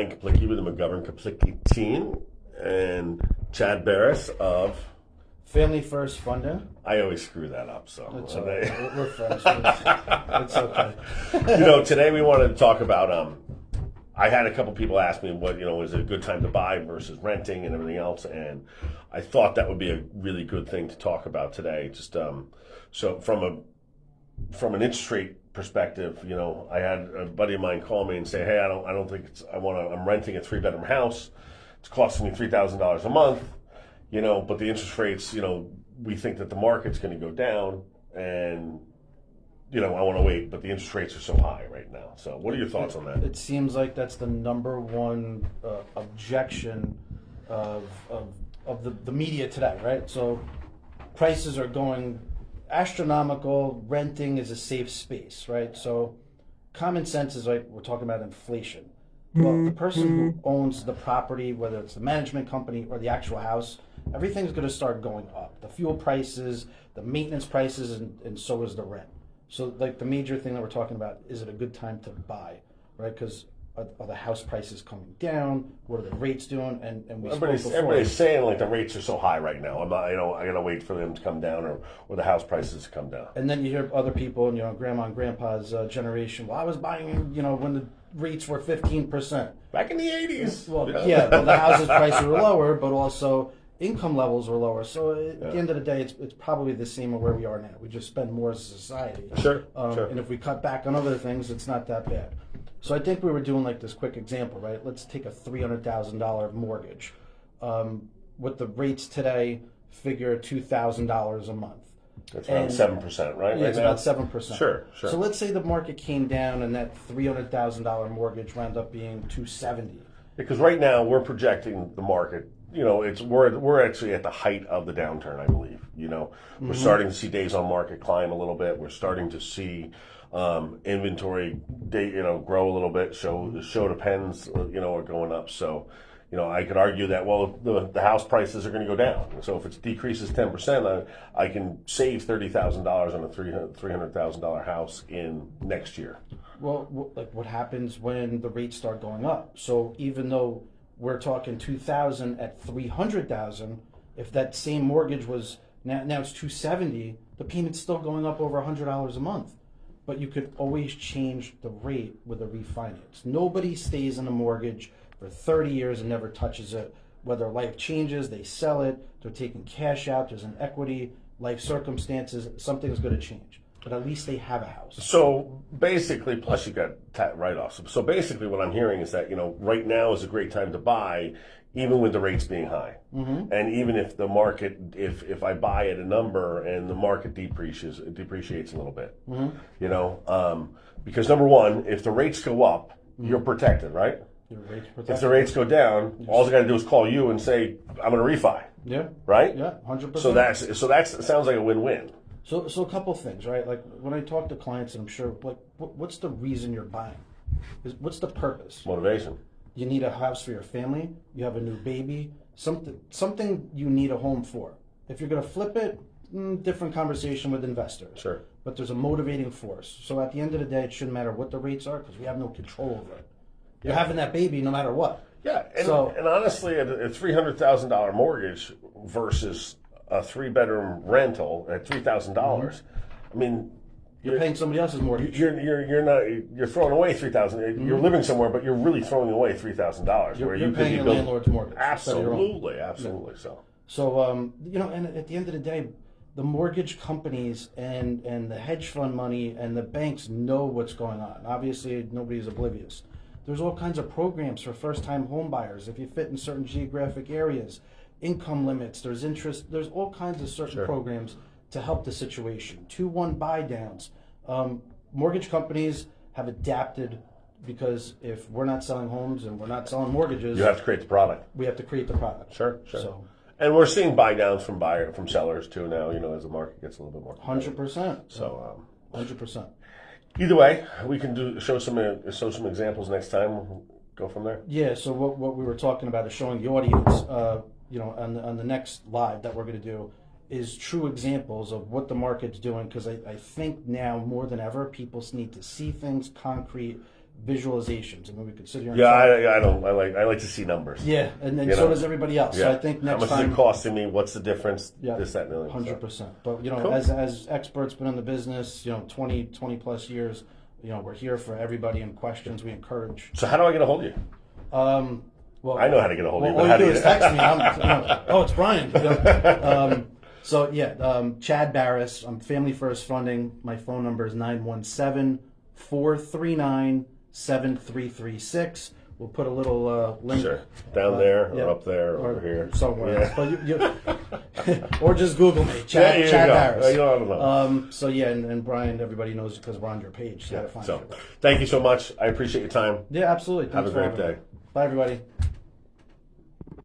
Ryan Caplicki with the McGovern Caplicki team and Chad Barris of Family First Funding. I always screw that up, so It's all right. We're friends. It's okay. Today we wanted to talk about. I had a couple people ask me what is it a good time to buy versus renting and everything else, and I thought that would be a really good thing to talk about today. Just so from an interest rate perspective, I had a buddy of mine call me and say, "Hey, I don't think I'm renting a 3-bedroom house. It's costing me $3,000 a month, but the interest rates, we think that the market's going to go down, and I want to wait, but the interest rates are so high right now." So, what are your thoughts on that? It seems like that's the number one objection of the media today, right? So, prices are going astronomical. Renting is a safe space, right? So, common sense is like we're talking about inflation. Well, the person who owns the property, whether it's the management company or the actual house, everything's going to start going up. The fuel prices, the maintenance prices, and so is the rent. So, like, the major thing that we're talking about, is it a good time to buy, right? Because are the house prices coming down? What are the rates doing? And everybody's saying like the rates are so high right now. I'm not, I gotta wait for them to come down or the house prices to come down. And then you hear other people, grandma and grandpa's generation. Well, I was buying, when the rates were 15%. Back in the 80s. Well, the houses prices were lower, but also income levels were lower. So at the end of the day, it's probably the same where we are now. We just spend more as a society. Sure. And if we cut back on other things, it's not that bad. So I think we were doing like this quick example, right? Let's take a $300,000 mortgage. With the rates today, figure $2,000 a month. That's around 7%, right? Yeah, it's about 7%. Sure. So let's say the market came down and that $300,000 mortgage wound up being $270,000. Because right now we're projecting the market. We're actually at the height of the downturn, I believe. We're starting to see days on market climb a little bit. We're starting to see inventory grow a little bit. Show to pens are going up. So I could argue that the house prices are going to go down. So if it decreases 10%, I can save $30,000 on a $300,000 house in next year. Well, like what happens when the rates start going up? So even though we're talking $2,000 at $300,000, if that same mortgage was now it's $270,000, the payment's still going up over $100 a month. But you could always change the rate with a refinance. Nobody stays in a mortgage for 30 years and never touches it. Whether life changes, they sell it, they're taking cash out, there's an equity, life circumstances, something's going to change. But at least they have a house. So basically, plus you got write-offs. So basically what I'm hearing is that, right now is a great time to buy, even with the rates being high. Mm-hmm. And even if the market, if I buy at a number and the market depreciates a little bit, because number one, if the rates go up, you're protected, right? If the rates go down, all I got to do is call you and say, I'm going to refi. Yeah. Right? Yeah, 100%. So that sounds like a win-win. So a couple things, right? Like when I talk to clients, and I'm sure, like, what's the reason you're buying? What's the purpose? Motivation. You need a house for your family. You have a new baby. Something you need a home for. If you're going to flip it, different conversation with investors. Sure. But there's a motivating force. So at the end of the day, it shouldn't matter what the rates are because we have no control over it. You're having that baby no matter what. Yeah, and honestly, a $300,000 mortgage versus a 3-bedroom rental at $3,000. I mean, you're paying somebody else's mortgage. You're throwing away $3,000. You're living somewhere, but you're really throwing away $3,000. You're paying your landlord's mortgage. Absolutely. Yeah. So and at the end of the day, the mortgage companies and the hedge fund money and the banks know what's going on. Obviously, nobody's oblivious. There's all kinds of programs for first-time home buyers. If you fit in certain geographic areas, income limits, there's interest, there's all kinds of certain programs to help the situation. 2-1 buy downs. Mortgage companies have adapted because if we're not selling homes and we're not selling mortgages, you have to create the product. We have to create the product. Sure. And we're seeing buy downs from sellers too now, as the market gets a little bit more competitive. 100%. So 100%. Either way, we can show some examples next time. We'll go from there. Yeah. So what we were talking about is showing the audience, on the next live that we're going to do, is true examples of what the market's doing. Because I think now more than ever, people need to see things concrete visualizations. I mean, we could sit here and Yeah, talk. I don't. I like to see numbers. Yeah, and then You so know? does everybody else. So I think How next much time, is it costing me? What's the difference? Yeah, This, that, and the other. 100%. But Cool. as experts, been in the business, 20 plus years. We're here for everybody and questions. We encourage. So how do I get a hold of you? Well, I know how to get a hold of you. All But how you do do is text me. Oh, it's Brian. So yeah, Chad Barris. I'm Family First Funding. My phone number is 917-439-7336. We'll put a little link. Sure. Down there, yeah. or up there, or over here. Somewhere Yeah. else. But or just Google me, Chad, Yeah, you Chad go. Barris. You don't know. So yeah, and Brian, everybody knows because we're on your page. So, how to find So, you. thank you so much. I appreciate your time. Yeah, absolutely. Have a Thanks for great having me. day. Bye, everybody.